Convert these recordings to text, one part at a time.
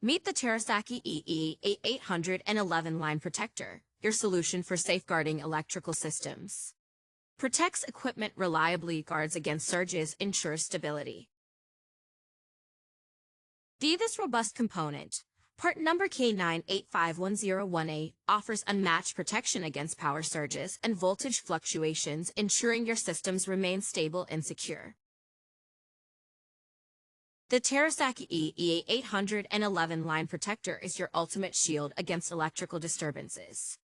Meet the Terasaki EEA-811 line protector, your solution for safeguarding electrical systems. Protects equipment reliably, guards against surges, ensures stability. This robust component, part number K-985-10-001A, offers unmatched protection against power surges and voltage fluctuations, ensuring your systems remain stable and secure. The Terasaki EEA-811 line protector is your ultimate shield against electrical disturbances.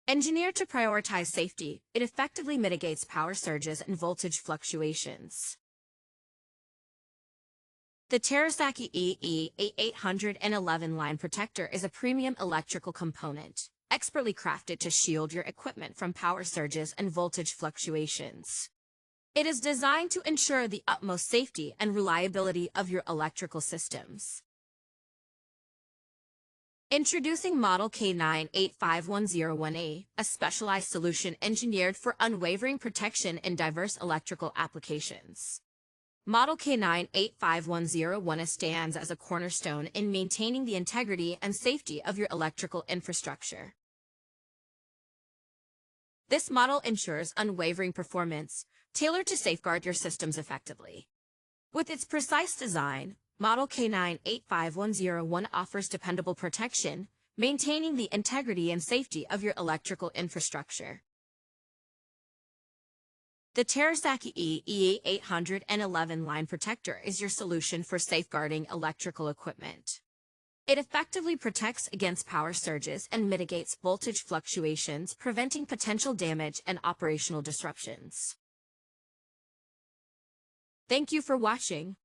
Engineered to prioritize safety, it effectively mitigates power surges and voltage fluctuations. The Terasaki EEA-811 line protector is a premium electrical component, expertly crafted to shield your equipment from power surges and voltage fluctuations. It is designed to ensure the utmost safety and reliability of your electrical systems. Introducing Model K-985-10-001A, a specialized solution engineered for unwavering protection in diverse electrical applications. Model K-985-10-001A stands as a cornerstone in maintaining the integrity and safety of your electrical infrastructure. This model ensures unwavering performance, tailored to safeguard your systems effectively. With its precise design, Model K-985-10-001 offers dependable protection, maintaining the integrity and safety of your electrical infrastructure. The Terasaki EEA-811 line protector is your solution for safeguarding electrical equipment. It effectively protects against power surges and mitigates voltage fluctuations, preventing potential damage and operational disruptions. Thank you for watching.